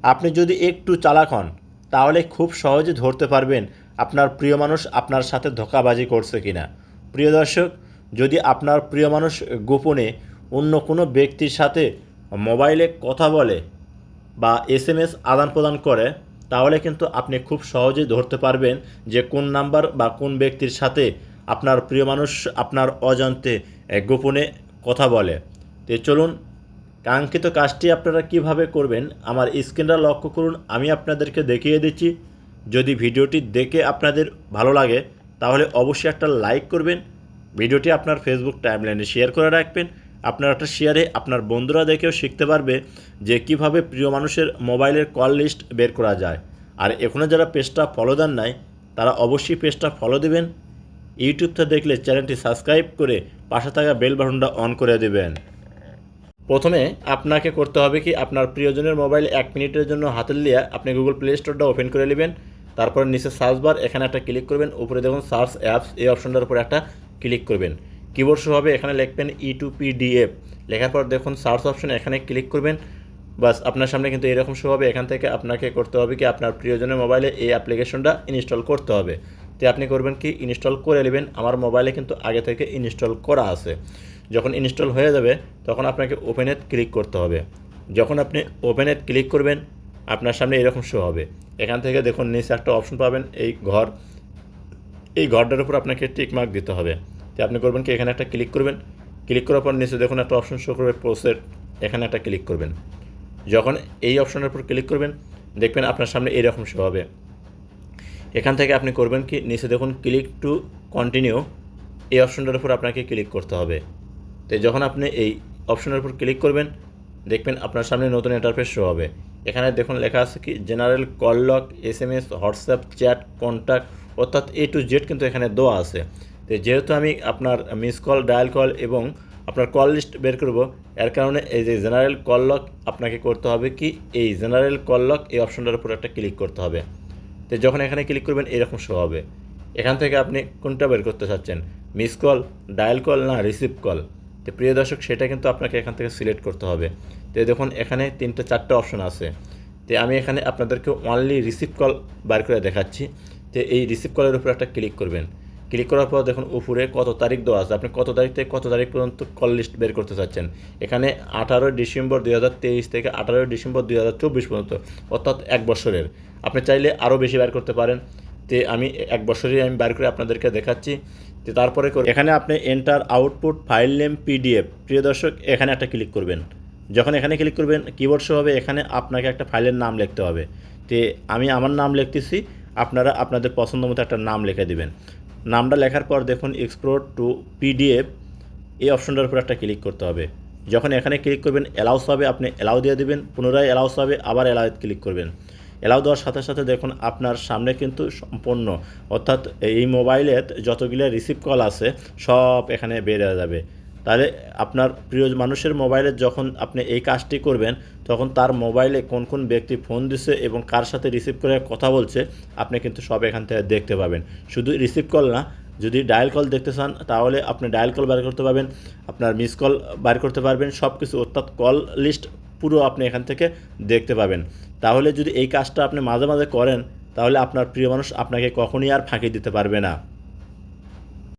আপনি যদি একটু চালাক হন তাহলে খুব সহজে ধরতে পারবেন আপনার প্রিয় মানুষ আপনার সাথে ধোঁকাবাজি করছে কিনা। প্রিয় দর্শক, যদি আপনার প্রিয় মানুষ গোপনে অন্য কোনো ব্যক্তির সাথে মোবাইলে কথা বলে বা এসএমএস আদান প্রদান করে, তাহলে কিন্তু আপনি খুব সহজেই ধরতে পারবেন যে কোন নাম্বার বা কোন ব্যক্তির সাথে আপনার প্রিয় মানুষ আপনার অজান্তে গোপনে কথা বলে। তো চলুন, কাঙ্ক্ষিত কাজটি আপনারা কিভাবে করবেন আমার স্ক্রিনটা লক্ষ্য করুন, আমি আপনাদেরকে দেখিয়ে দিচ্ছি। যদি ভিডিওটি দেখে আপনাদের ভালো লাগে তাহলে অবশ্যই একটা লাইক করবেন, ভিডিওটি আপনার ফেসবুক টাইমলাইনে শেয়ার করে রাখবেন। আপনার একটা শেয়ারে আপনার বন্ধুরা দেখেও শিখতে পারবে যে কিভাবে প্রিয় মানুষের মোবাইলের কল লিস্ট বের করা যায়। আর এখনও যারা পেজটা ফলো দেন নাই তারা অবশ্যই পেজটা ফলো দেবেন। ইউটিউবটা দেখলে চ্যানেলটি সাবস্ক্রাইব করে পাশে থাকা বেল বাটনটা অন করে দেবেন। প্রথমে আপনাকে করতে হবে কি, আপনার প্রিয়জনের মোবাইল 1 মিনিটের জন্য হাতে নিয়ে আপনি গুগল প্লে স্টোরটা ওপেন করে নেবেন। তারপর নিচে সার্চ বার, এখানে একটা ক্লিক করবেন। উপরে দেখুন সার্চ অ্যাপস, এই অপশনটার উপরে একটা ক্লিক করবেন। কিবোর্ড শো হবে, এখানে লিখবেন E2PDF। লেখার পর দেখুন সার্চ অপশন, এখানে ক্লিক করবেন। বাস আপনার সামনে কিন্তু এরকম শো হবে। এখান থেকে আপনাকে করতে হবে কি, আপনার প্রিয়জনের মোবাইলে এই অ্যাপ্লিকেশনটা ইনস্টল করতে হবে। তো আপনি করবেন কি, ইনস্টল করে নেবেন। আমার মোবাইলে কিন্তু আগে থেকে ইনস্টল করা আছে। যখন ইনস্টল হয়ে যাবে তখন আপনাকে ওপেনে ক্লিক করতে হবে। যখন আপনি ওপেনে ক্লিক করবেন আপনার সামনে এরকম শো হবে। এখান থেকে দেখুন নিচে একটা অপশন পাবেন, এই ঘরটার উপর আপনাকে টিক মার্ক দিতে হবে। তো আপনি করবেন কি, এখানে একটা ক্লিক করবেন। ক্লিক করার পর নিচে দেখুন একটা অপশন শো করবে প্রসেস, এখানে একটা ক্লিক করবেন। যখন এই অপশনের উপর ক্লিক করবেন দেখবেন আপনার সামনে এরকম শো হবে। এখান থেকে আপনি করবেন কি, নিচে দেখুন ক্লিক টু কন্টিনিউ, এই অপশনটার উপর আপনাকে ক্লিক করতে হবে। তো যখন আপনি এই অপশনের উপর ক্লিক করবেন দেখবেন আপনার সামনে নতুন ইন্টারফেস শো হবে। এখানে দেখুন লেখা আছে কি, general call lock, SMS, WhatsApp, chat, contact, অর্থাৎ A to Z কিন্তু এখানে দেওয়া আছে। তো যেহেতু আমি আপনার মিস কল, ডায়াল কল এবং আপনার কল লিস্ট বের করব, এর কারণে এই যে জেনারেল কল লক আপনাকে করতে হবে কি, এই জেনারেল কল লক এই অপশনটার উপর একটা ক্লিক করতে হবে। তো যখন এখানে ক্লিক করবেন এরকম শো হবে। এখান থেকে আপনি কোনটা বের করতে চাচ্ছেন, মিস কল, ডায়াল কল না রিসিভ কল। তো প্রিয় দর্শক, সেটা কিন্তু আপনাকে এখান থেকে সিলেক্ট করতে হবে। তো দেখুন এখানে 3-4টা অপশন আছে। তো আমি এখানে আপনাদেরকে অনলি রিসিভ কল বার করে দেখাচ্ছি। তো এই রিসিভ কলের উপর একটা ক্লিক করবেন। ক্লিক করার পর দেখুন উপরে কত তারিখ দেওয়া আছে, আপনি কত তারিখ থেকে কত তারিখ পর্যন্ত কল লিস্ট বের করতে চাচ্ছেন। এখানে 18 ডিসেম্বর 2023 থেকে 18 ডিসেম্বর 2024 পর্যন্ত, অর্থাৎ 1 বছরের। আপনি চাইলে আরও বেশি বের করতে পারেন। তো আমি 1 বছরই আমি বের করে আপনাদেরকে দেখাচ্ছি। তো তারপরে এখানে আপনি enter output file name PDF। প্রিয় দর্শক, এখানে একটা ক্লিক করবেন। যখন এখানে ক্লিক করবেন কিবোর্ড শো হবে, এখানে আপনাকে একটা ফাইলের নাম লিখতে হবে। তো আমি আমার নাম লিখতেছি, আপনারা আপনাদের পছন্দ মতো একটা নাম লিখে দিবেন। নামটা লেখার পর দেখুন এক্সপোর্ট টু PDF, এই অপশনটার উপর একটা ক্লিক করতে হবে। যখন এখানে ক্লিক করবেন অ্যালাউস হবে, আপনি অ্যালাউ দিয়ে দেবেন। পুনরায় অ্যালাউস হবে, আবার অ্যালাউ ক্লিক করবেন। অ্যালাউ দেওয়ার সাথে সাথে দেখুন আপনার সামনে কিন্তু সম্পূর্ণ, অর্থাৎ এই মোবাইলে যতগুলো রিসিভ কল আছে সব এখানে বেড়ে যাবে। তাহলে আপনার প্রিয় মানুষের মোবাইলে যখন আপনি এই কাজটি করবেন তখন তার মোবাইলে কোন কোন ব্যক্তি ফোন দিচ্ছে এবং কার সাথে রিসিভ করে কথা বলছে আপনি কিন্তু সব এখান থেকে দেখতে পাবেন। শুধু রিসিভ কল না, যদি ডায়াল কল দেখতে চান তাহলে আপনি ডায়াল কল বার করতে পারবেন, আপনার মিস কল বার করতে পারবেন, সব কিছু, অর্থাৎ কল লিস্ট পুরো আপনি এখান থেকে দেখতে পাবেন। তাহলে যদি এই কাজটা আপনি মাঝে মাঝে করেন তাহলে আপনার প্রিয় মানুষ আপনাকে কখনই আর ফাঁকি দিতে পারবে না।